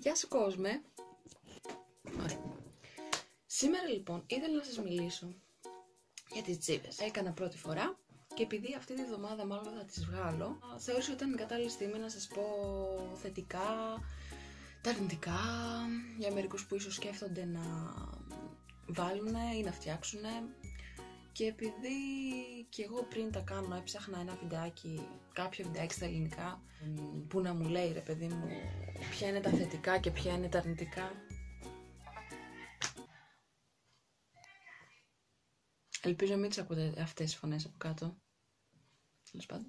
Γεια σου κόσμε. Ωραία. Σήμερα λοιπόν ήθελα να σας μιλήσω για τις τζίβες. Έκανα πρώτη φορά και επειδή αυτή τη βδομάδα μάλλον θα τις βγάλω, θεώρησα ότι ήταν η κατάλληλη στιγμή να σας πω θετικά, τα αρνητικά, για μερικούς που ίσως σκέφτονται να βάλουν ή να φτιάξουν. Και επειδή και εγώ πριν τα κάνω έψαχνα ένα βιντεάκι, κάποιο βιντεάκι στα ελληνικά που να μου λέει ρε παιδί μου ποια είναι τα θετικά και ποια είναι τα αρνητικά. Ελπίζω μην τις ακούτε αυτές τις φωνές από κάτω. Τέλος πάντων.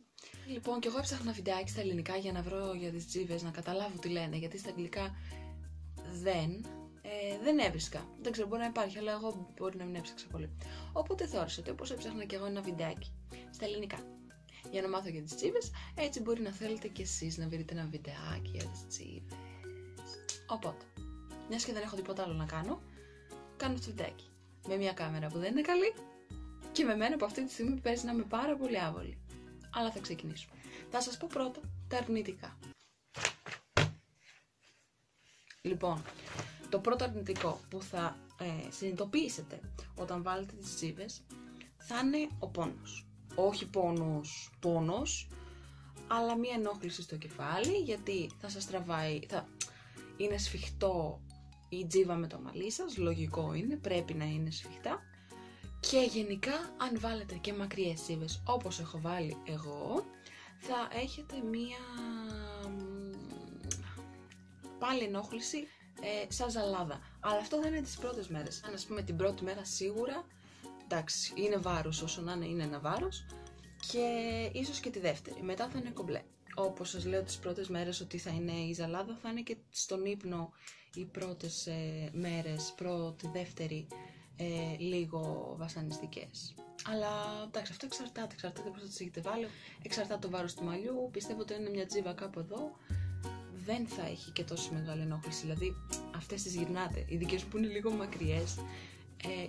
Λοιπόν, και εγώ έψαχνα βιντεάκι στα ελληνικά για να βρω για τις τζίβες, να καταλάβω τι λένε, γιατί στα αγγλικά δεν έβρισκα. Δεν ξέρω, μπορεί να υπάρχει, αλλά εγώ μπορεί να μην έψαξα πολύ. Οπότε θεώρησα ότι όπως έψαχνα και εγώ ένα βιντεάκι στα ελληνικά για να μάθω για τις τζίβες, έτσι μπορεί να θέλετε κι εσείς να βρείτε ένα βιντεάκι για τις τζίβες. Οπότε, μιας και δεν έχω τίποτα άλλο να κάνω, κάνω αυτό το βιντεάκι. Με μια κάμερα που δεν είναι καλή και με μένα που αυτή τη στιγμή παίζει να είμαι πάρα πολύ άβολη. Αλλά θα ξεκινήσω. Θα σας πω πρώτα τα αρνητικά. Λοιπόν, το πρώτο αρνητικό που θα συνειδητοποιήσετε όταν βάλετε τις τζίβες θα είναι ο πόνος. Όχι πόνος, αλλά μία ενόχληση στο κεφάλι, γιατί θα σας τραβάει, θα είναι σφιχτό η τζίβα με το μαλλί σας, λογικό είναι, πρέπει να είναι σφιχτά. Και γενικά αν βάλετε και μακριές τζίβες όπως έχω βάλει εγώ, θα έχετε μία πάλι ενόχληση σαν ζαλάδα. Αλλά αυτό δεν είναι τις πρώτες μέρες. Αν ας πούμε την πρώτη μέρα σίγουρα, εντάξει, είναι βάρος, όσο να είναι ένα βάρος, και ίσως και τη δεύτερη. Μετά θα είναι κομπλέ. Όπως σας λέω τις πρώτες μέρες ότι θα είναι η ζαλάδα, θα είναι και στον ύπνο οι πρώτες μέρες, πρώτη, δεύτερη, λίγο βασανιστικές. Αλλά εντάξει, αυτό εξαρτάται πώς θα τις έχετε βάλει, εξαρτάται το βάρος του μαλλιού. Πιστεύω ότι είναι μια τζίβα κάπου εδώ, δεν θα έχει και τόσο μεγάλη ενόχληση. Δηλαδή αυτές τις γυρνάτε, οι δικές μου που είναι λίγο μακριές,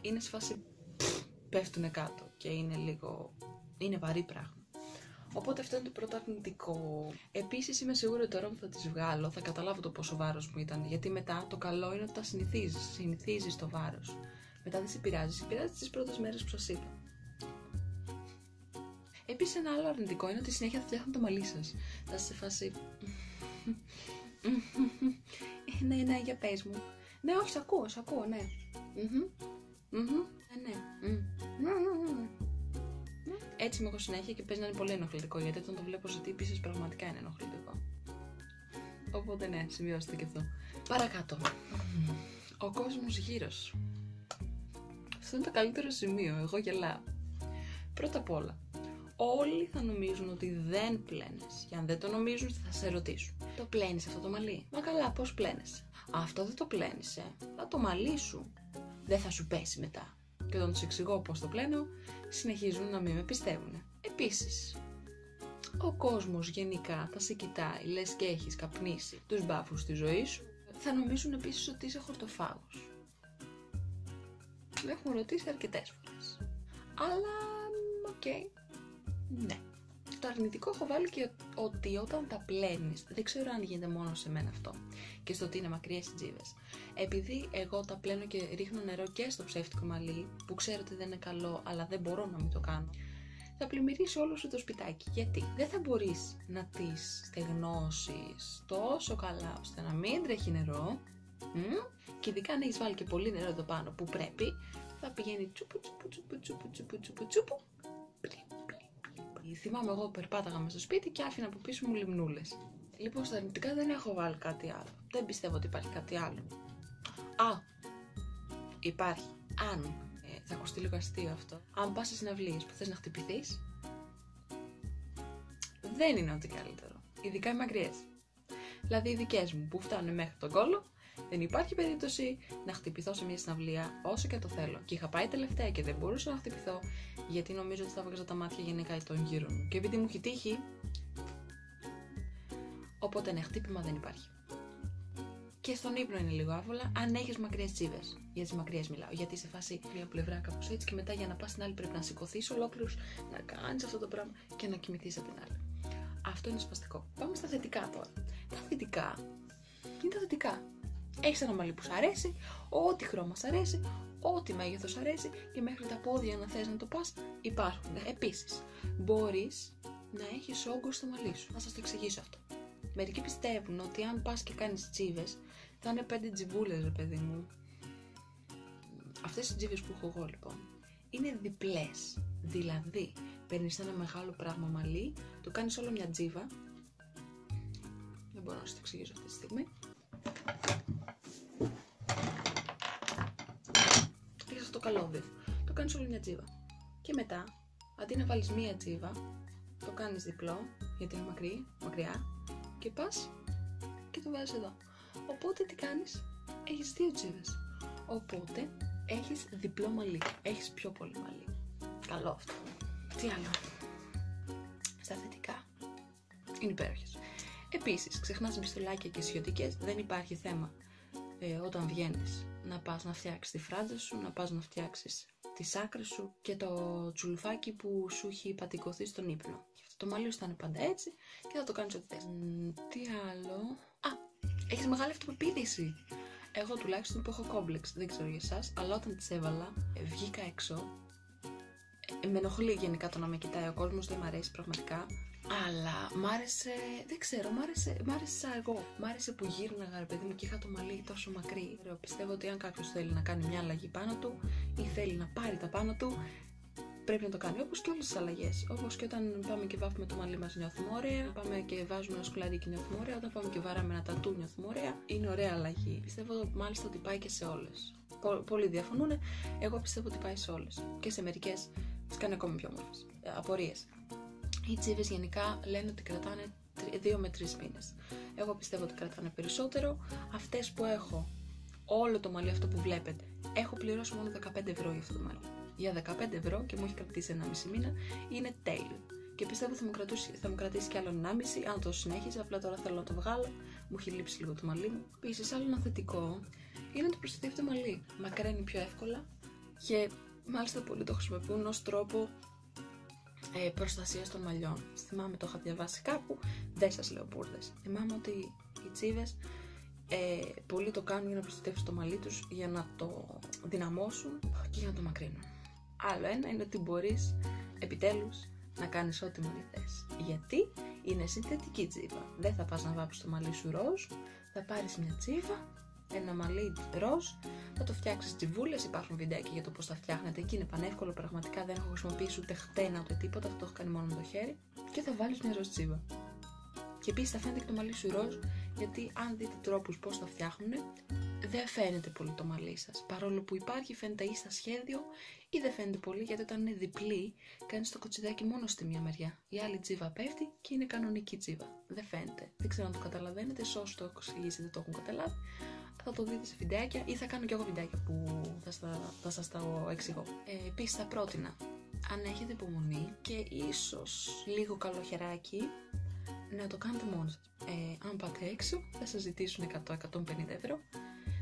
είναι σε φάση πέφτουνε κάτω και είναι βαρύ πράγμα. Οπότε αυτό είναι το πρώτο αρνητικό. Επίσης είμαι σίγουρη ότι τώρα που θα τις βγάλω θα καταλάβω το πόσο βάρος μου ήταν, γιατί μετά το καλό είναι ότι τα συνηθίζεις το βάρος. Μετά δεν σε πειράζει τις πρώτες μέρες που σας είπα. Επίσης ένα άλλο αρνητικό είναι ότι συνέχεια θα φτιάχνουν το μαλλί σας. Θα είσαι σε φάση ναι, για πες μου. Ναι, όχι, σ' ακούω, ναι. Έτσι είμαι εγώ συνέχεια και παίζει να είναι πολύ ενοχλητικό, γιατί όταν το βλέπω σε τύπησες πραγματικά είναι ενοχλητικό. Οπότε ναι, σημειώστε και αυτό. Παρακάτω. Ο κόσμος γύρω σου. Αυτό είναι το καλύτερο σημείο, εγώ γελάω. Πρώτα απ' όλα, όλοι θα νομίζουν ότι δεν πλένες. Και αν δεν το νομίζουν θα σε ρωτήσουν. Το πλένεις αυτό το μαλλί? Μα καλά, πώς πλένεσαι? Αυτό δεν το πλένεις, θα το μαλλί σου δεν θα σου πέσει μετά. Και όταν τους εξηγώ πώς το πλένω, συνεχίζουν να μην με πιστεύουν. Επίσης, ο κόσμος γενικά θα σε κοιτάει, λες και έχεις καπνίσει τους μπάφους στη ζωή σου. Θα νομίζουν επίσης ότι είσαι χορτοφάγος. Με έχουν ρωτήσει αρκετές φορές. Αλλά, οκ, ναι. Το αρνητικό έχω βάλει και ότι όταν τα πλένεις, δεν ξέρω αν γίνεται μόνο σε μένα αυτό, και στο ότι είναι μακριές οι τζίβες. Επειδή εγώ τα πλένω και ρίχνω νερό και στο ψεύτικο μαλλί, που ξέρω ότι δεν είναι καλό, αλλά δεν μπορώ να μην το κάνω, θα πλημμυρίσει όλο σου το σπιτάκι. Γιατί δεν θα μπορείς να τις στεγνώσεις τόσο καλά ώστε να μην τρέχει νερό, και ειδικά αν έχεις βάλει και πολύ νερό εδώ πάνω που πρέπει, θα πηγαίνει τσουπου. Θυμάμαι εγώ περπάταγα μες στο σπίτι και άφηνα από πίσω μου λιμνούλες. Λοιπόν, στα αρνητικά δεν έχω βάλει κάτι άλλο. Δεν πιστεύω ότι υπάρχει κάτι άλλο. Υπάρχει. Αν, θα ακουστεί λίγο αστείο αυτό, αν πας σε συναυλίες που θες να χτυπηθείς, δεν είναι ό,τι καλύτερο. Ειδικά οι μακριές. Δηλαδή οι δικές μου που φτάνουν μέχρι τον κόλο, δεν υπάρχει περίπτωση να χτυπηθώ σε μια συναυλία όσο και το θέλω. Και είχα πάει τελευταία και δεν μπορούσα να χτυπηθώ, γιατί νομίζω ότι θα βγάζα τα μάτια γενικά των γύρω μου. Και επειδή μου έχει τύχει, οπότε ναι, χτύπημα δεν υπάρχει. Και στον ύπνο είναι λίγο άβολα, αν έχεις μακριές τζίβες. Για τις μακριές μιλάω. Γιατί σε φάση μια πλευρά κάπως έτσι και μετά για να πας στην άλλη πρέπει να σηκωθείς ολόκληρους, να κάνεις αυτό το πράγμα και να κοιμηθείς από την άλλη. Αυτό είναι σπαστικό. Πάμε στα θετικά τώρα. Τα θετικά είναι τα θετικά. Έχεις ένα μαλλί που σου αρέσει, ό,τι χρώμα σου αρέσει, ό,τι μέγεθος αρέσει και μέχρι τα πόδια να θες να το πας, υπάρχουν. Επίσης, μπορείς να έχεις όγκο στο μαλλί σου. Θα σας το εξηγήσω αυτό. Μερικοί πιστεύουν ότι αν πας και κάνεις τζίβες, θα είναι 5 τζιβούλες, ρε παιδί μου. Αυτές οι τζίβες που έχω εγώ λοιπόν, είναι διπλές. Δηλαδή, παίρνεις ένα μεγάλο πράγμα μαλλί, το κάνεις όλο μια τζίβα. Δεν μπορώ να σας το εξηγήσω αυτή τη στιγμή. Έχεις αυτό το καλώδιο. Το κάνεις όλο μια τζίβα. Και μετά, αντί να βάλεις μία τζίβα, το κάνεις διπλό, γιατί είναι μακριά, και πας και το βάζεις εδώ. Οπότε τι κάνεις? Έχεις 2 τζίβες. Οπότε έχεις διπλό μαλλί. Έχεις πιο πολύ μαλλί. Καλό αυτό. Τι άλλο? Στα θετικά. Είναι υπέροχες. Επίσης, ξεχνάς μυστολάκια και σιωτικές. Δεν υπάρχει θέμα όταν βγαίνεις να πας να φτιάξεις τη φράτζα σου, να πας να φτιάξεις τις άκρες σου και το τσουλουφάκι που σου έχει πατικωθεί στον ύπνο. Το μαλλί σου θα είναι πάντα έτσι και θα το κάνεις ό,τι θες. Τι άλλο? Έχεις μεγάλη αυτοπεποίθηση. Εγώ τουλάχιστον που έχω κόμπλεξ, δεν ξέρω για εσάς, αλλά όταν τις έβαλα, βγήκα έξω. Με ενοχλεί γενικά το να με κοιτάει ο κόσμος, δεν μ' αρέσει πραγματικά. Αλλά μ' άρεσε, δεν ξέρω, μ' άρεσε εγώ. Μ' άρεσε που γύρναγα, ρε παιδί μου, και είχα το μαλλί τόσο μακρύ. Πιστεύω ότι αν κάποιος θέλει να κάνει μια αλλαγή πάνω του ή θέλει να πάρει τα πάνω του, πρέπει να το κάνει. Όπως και όλες τις αλλαγές. Όπως και όταν πάμε και βάφουμε το μαλλί μας, νιώθουμε ωραία. Πάμε και βάζουμε ένα σκουλαρίκι, νιώθουμε ωραία. Όταν πάμε και βαράμε ένα τατού, νιώθουμε ωραία. Είναι ωραία αλλαγή. Πιστεύω μάλιστα ότι πάει και σε όλες. Πολλοί διαφωνούν. Εγώ πιστεύω ότι πάει σε όλες. Και σε μερικές τις κάνει ακόμη πιο όμορφες. Απορίες. Οι τζίβες γενικά λένε ότι κρατάνε 2 με 3 μήνες. Εγώ πιστεύω ότι κρατάνε περισσότερο. Αυτές που έχω, όλο το μαλλί αυτό που βλέπετε, έχω πληρώσει μόνο 15 ευρώ για αυτό το μαλλί. Για 15 ευρώ και μου έχει κρατήσει 1,5 μήνα, είναι τέλειο. Και πιστεύω θα μου κρατήσει κι άλλο 1,5, αν το συνέχιζε. Απλά τώρα θέλω να το βγάλω, μου έχει λείψει λίγο το μαλλί μου. Επίσης, άλλο ένα θετικό είναι ότι προστατεύει το μαλλί. Μακραίνει πιο εύκολα και μάλιστα πολλοί το χρησιμοποιούν ως τρόπο προστασίας των μαλλιών. Θυμάμαι, το είχα διαβάσει κάπου, δεν σας λέω μπουρδες. Θυμάμαι ότι οι τζίβες πολλοί το κάνουν για να προστατεύσουν το μαλλί τους, για να το δυναμώσουν και για να το μακρύνουν. Άλλο ένα είναι ότι μπορείς επιτέλους να κάνεις ό,τι μαλλί θες. Γιατί είναι συνθετική τζίβα. Δεν θα πας να βάψεις το μαλλί σου ροζ, θα πάρεις μια τζίβα, ένα μαλλί ροζ, θα το φτιάξεις τζιβούλες. Υπάρχουν βιντεάκια για το πώς θα φτιάχνετε και είναι πανεύκολο. Πραγματικά δεν έχω χρησιμοποιήσει ούτε χτένα ούτε τίποτα. Αυτό το έχω κάνει μόνο με το χέρι. Και θα βάλεις μια ροζ τζίβα. Και επίσης θα φαίνεται και το μαλλί σου ροζ, γιατί αν δείτε τρόπους πώς θα φτιάχνουν, δεν φαίνεται πολύ το μαλλί σας. Παρόλο που υπάρχει, φαίνεται ή στα σχέδιο ή δεν φαίνεται πολύ, γιατί όταν είναι διπλή, κάνεις το κοτσιδάκι μόνο στη μία μεριά. Η άλλη τζίβα πέφτει και είναι κανονική τζίβα. Δεν φαίνεται. Δεν ξέρω αν το καταλαβαίνετε. Σε όσους το έχω εξηγήσει δεν το έχουν καταλάβει. Θα το δείτε σε βιντεάκια ή θα κάνω κι εγώ βιντεάκια που θα σας τα εξηγώ. Επίσης θα πρότεινα, αν έχετε υπομονή και ίσως λίγο καλοχεράκι, να το κάνετε μόνοι σας. Αν πάτε έξω θα σας ζητήσουν 100-150 ευρώ,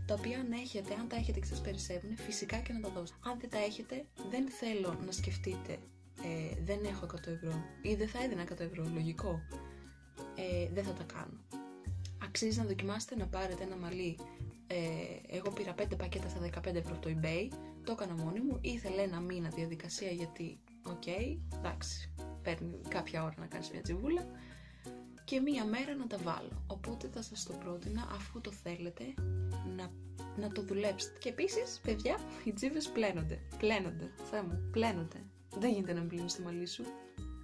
τα οποία αν τα έχετε και σας περισσεύουν, φυσικά και να τα δώσετε. Αν δεν τα έχετε, δεν θέλω να σκεφτείτε δεν έχω 100 ευρώ ή δεν θα έδινα 100 ευρώ, λογικό. Δεν θα τα κάνω. Αξίζει να δοκιμάσετε να πάρετε ένα μαλλί. Εγώ πήρα 5 πακέτα στα 15 ευρώ από το eBay, το έκανα μόνη μου, ήθελε ένα μήνα διαδικασία γιατί, εντάξει, παίρνει κάποια ώρα να κάνεις μια τζιβούλα και μία μέρα να τα βάλω. Οπότε θα σας το πρότεινα, αφού το θέλετε, να το δουλέψετε. Και επίσης, παιδιά, οι τζίβες πλένονται, Θεέ μου, πλένονται. Δεν γίνεται να μην πλύνεις το μαλλί σου.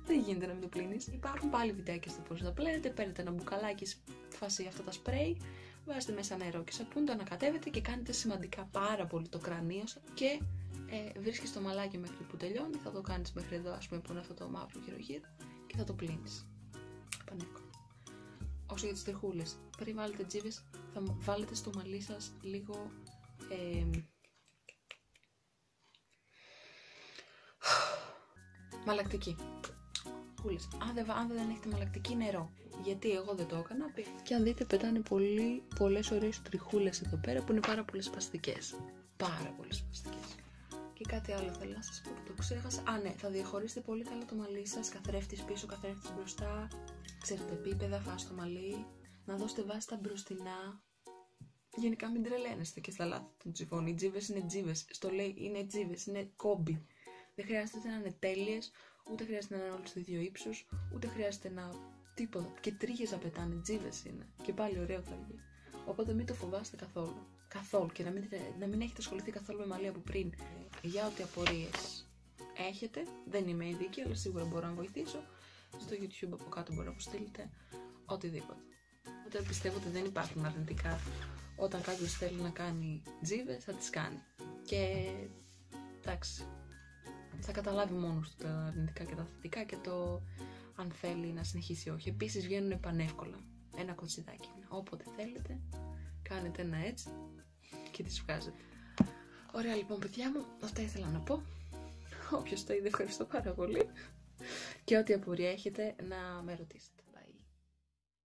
Δεν γίνεται να μην το πλύνεις. Υπάρχουν πάλι βιντεάκια στο πώς να πλένετε. Παίρνετε ένα μπουκαλάκι, φάση αυτά τα σπρέι, βάζετε μέσα νερό και σαπούνι, το ανακατεύετε και κάνετε σημαντικά πάρα πολύ το κρανίο σας και βρίσκεις το μαλάκι μέχρι που τελειώνει. Θα το κάνεις μέχρι εδώ, ας πούμε, που είναι αυτό το μαύρο γύρω-γύρω και θα το πλύνεις. Πανεύκολο. Όσο για τις τριχούλες, πριν βάλετε τζίβες, θα βάλετε στο μαλλί σας λίγο μαλακτική. Αν δεν έχετε μαλακτική, νερό. Γιατί εγώ δεν το έκανα. Και αν δείτε, πετάνε πολλές ωραίες τριχούλες εδώ πέρα που είναι πάρα πολύ σπαστικές. Πάρα πολύ σπαστικές. Και κάτι άλλο θέλω να σας πω που το ξέχασα. Ναι, θα διαχωρίσετε πολύ καλά το μαλλί σας. Καθρέφτης πίσω, καθρέφτης μπροστά. Ξέρετε, επίπεδα, φάση το μαλλί. Να δώσετε βάση στα μπροστινά. γενικά μην τρελαίνεστε και στα λάθη των τζιβών. Οι τζίβες είναι τζίβες. Στο λέει είναι τζίβες, είναι κόμπι. Δεν χρειάζεται να είναι τέλειες, ούτε χρειάζεται να είναι όλοι στο ίδιο ύψος, ούτε χρειάζεται να. Τίποτα. Και τρίχες να πετάνε, τζίβες είναι. Και πάλι ωραίο θα βγει. Οπότε μην το φοβάστε καθόλου. Καθόλου. Και να μην έχετε ασχοληθεί καθόλου με μαλλί από πριν. Για ό,τι απορίες έχετε, δεν είμαι ειδική, αλλά σίγουρα μπορώ να βοηθήσω. Στο YouTube από κάτω μπορώ να μου στείλετε οτιδήποτε. Οπότε πιστεύω ότι δεν υπάρχουν αρνητικά. Όταν κάποιος θέλει να κάνει τζίβες, θα τις κάνει. Και εντάξει, θα καταλάβει μόνος του τα αρνητικά και τα θετικά και το αν θέλει να συνεχίσει ή όχι. Επίσης βγαίνουν πανεύκολα. Ένα κοτσιδάκι είναι. Όποτε θέλετε, κάνετε ένα έτσι και τις βγάζετε. Ωραία λοιπόν παιδιά μου, αυτά ήθελα να πω. Όποιος το είδε, ευχαριστώ πάρα πολύ. Και ό,τι απορία έχετε να με ρωτήσετε.